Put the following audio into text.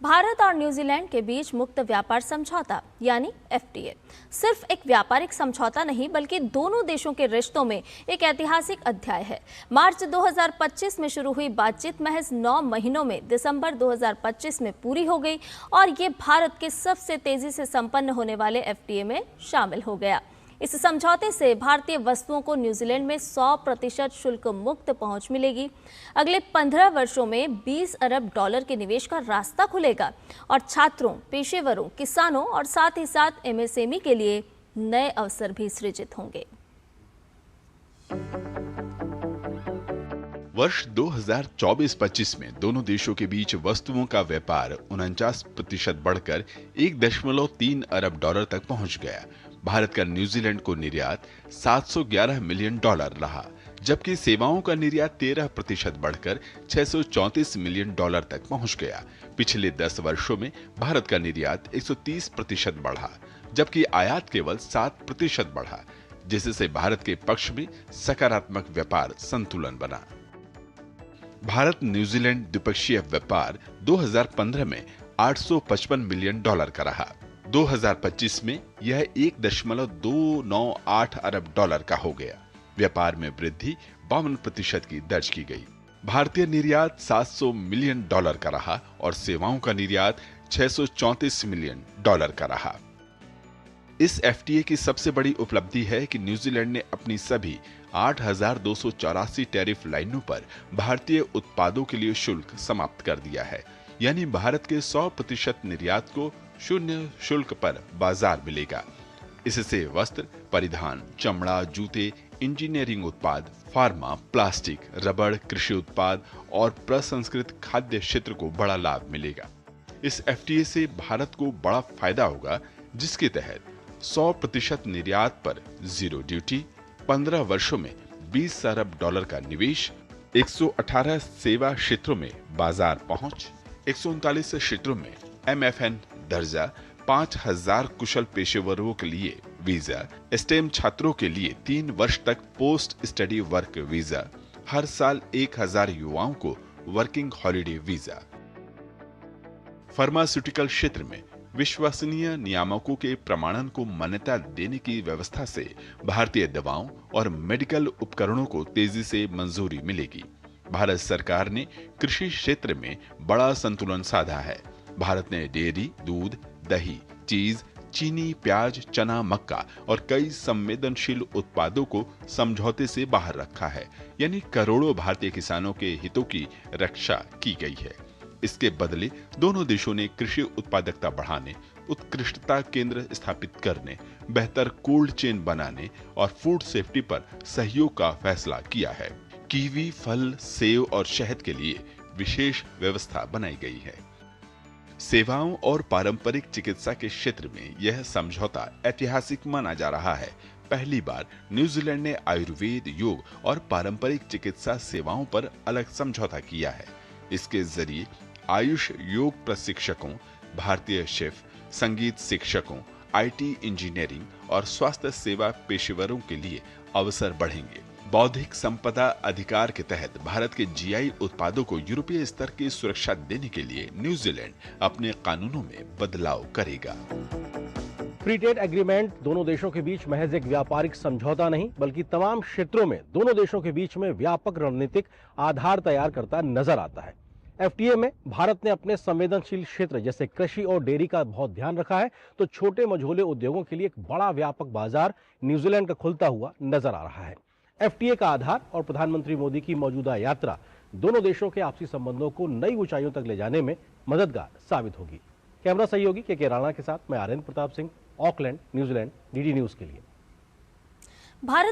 भारत और न्यूजीलैंड के बीच मुक्त व्यापार समझौता यानी एफटीए सिर्फ एक व्यापारिक समझौता नहीं बल्कि दोनों देशों के रिश्तों में एक ऐतिहासिक अध्याय है। मार्च 2025 में शुरू हुई बातचीत महज 9 महीनों में दिसंबर 2025 में पूरी हो गई और ये भारत के सबसे तेजी से संपन्न होने वाले एफटीए में शामिल हो गया। इस समझौते से भारतीय वस्तुओं को न्यूजीलैंड में 100% शुल्क मुक्त पहुंच मिलेगी। अगले 15 वर्षों में 20 अरब डॉलर के निवेश का रास्ता खुलेगा और छात्रों, पेशेवरों, किसानों और साथ ही साथ एमएसएमई के लिए नए अवसर भी सृजित होंगे। वर्ष 2024-25 में दोनों देशों के बीच वस्तुओं का व्यापार 49% बढ़कर 1.3 अरब डॉलर तक पहुंच गया। भारत का न्यूजीलैंड को निर्यात 711 मिलियन डॉलर रहा, जबकि सेवाओं का निर्यात 13% बढ़कर 634 मिलियन डॉलर तक पहुंच गया। पिछले 10 वर्षों में भारत का निर्यात 130% बढ़ा, जबकि आयात केवल 7% बढ़ा, जिससे भारत के पक्ष में सकारात्मक व्यापार संतुलन बना। भारत न्यूजीलैंड द्विपक्षीय व्यापार 2015 में 855 मिलियन डॉलर का रहा। 2025 में यह 1.298 अरब डॉलर का हो गया। व्यापार में वृद्धि 52% की दर्ज की गई। भारतीय निर्यात 700 मिलियन डॉलर का रहा और सेवाओं का निर्यात 634 मिलियन डॉलर का रहा। इस एफटीए की सबसे बड़ी उपलब्धि है कि न्यूजीलैंड ने अपनी सभी 8,284 टैरिफ लाइनों पर भारतीय उत्पादों के लिए शुल्क समाप्त कर दिया है, यानी भारत के 100% निर्यात को शून्य शुल्क पर बाजार मिलेगा। इससे वस्त्र, परिधान, चमड़ा, जूते, इंजीनियरिंग उत्पाद, फार्मा, प्लास्टिक, रबड़, कृषि उत्पाद और प्रसंस्कृत खाद्य क्षेत्र को बड़ा लाभ मिलेगा। इस एफटीए से भारत को बड़ा फायदा होगा, जिसके तहत 100% निर्यात पर जीरो ड्यूटी, 15 वर्षों में 20 अरब डॉलर का निवेश, 118 सेवा क्षेत्रों में बाजार पहुंच, 139 क्षेत्रों में MFN दर्जा, 5000 कुशल पेशेवरों के लिए वीजा, स्टेम छात्रों के लिए 3 वर्ष तक पोस्ट स्टडी वर्क वीजा, हर साल 1000 युवाओं को वर्किंग हॉलिडे वीजा। फार्मास्यूटिकल क्षेत्र में विश्वसनीय नियामकों के प्रमाणन को मान्यता देने की व्यवस्था से भारतीय दवाओं और मेडिकल उपकरणों को तेजी से मंजूरी मिलेगी। भारत सरकार ने कृषि क्षेत्र में बड़ा संतुलन साधा है। भारत ने डेयरी, दूध, दही, चीज, चीनी, प्याज, चना, मक्का और कई संवेदनशील उत्पादों को समझौते से बाहर रखा है, यानी करोड़ों भारतीय किसानों के हितों की रक्षा की गई है। इसके बदले दोनों देशों ने कृषि उत्पादकता बढ़ाने, उत्कृष्टता केंद्र स्थापित करने, बेहतर कोल्ड चेन बनाने और फूड सेफ्टी पर सहयोग का फैसला किया है। कीवी, फल, सेब और शहद के लिए विशेष व्यवस्था बनाई गई है। सेवाओं और पारंपरिक चिकित्सा के क्षेत्र में यह समझौता ऐतिहासिक माना जा रहा है। पहली बार न्यूजीलैंड ने आयुर्वेद, योग और पारंपरिक चिकित्सा सेवाओं पर अलग समझौता किया है। इसके जरिए आयुष योग प्रशिक्षकों, भारतीय शेफ, संगीत शिक्षकों, IT इंजीनियरिंग और स्वास्थ्य सेवा पेशेवरों के लिए अवसर बढ़ेंगे। बौद्धिक संपदा अधिकार के तहत भारत के GI उत्पादों को यूरोपीय स्तर की सुरक्षा देने के लिए न्यूजीलैंड अपने कानूनों में बदलाव करेगा। फ्री ट्रेड एग्रीमेंट दोनों देशों के बीच महज एक व्यापारिक समझौता नहीं बल्कि तमाम क्षेत्रों में दोनों देशों के बीच में व्यापक रणनीतिक आधार तैयार करता नजर आता है। एफटीए में भारत ने अपने संवेदनशील क्षेत्र जैसे कृषि और डेयरी का बहुत ध्यान रखा है, तो छोटे मझोले उद्योगों के लिए एक बड़ा व्यापक बाजार न्यूजीलैंड का खुलता हुआ नजर आ रहा है। एफटीए का आधार और प्रधानमंत्री मोदी की मौजूदा यात्रा दोनों देशों के आपसी संबंधों को नई ऊंचाइयों तक ले जाने में मददगार साबित होगी। कैमरा सहयोगी के राणा के साथ मैं Aryan Pratap Singh, Auckland, New Zealand, DD news के लिए। भारत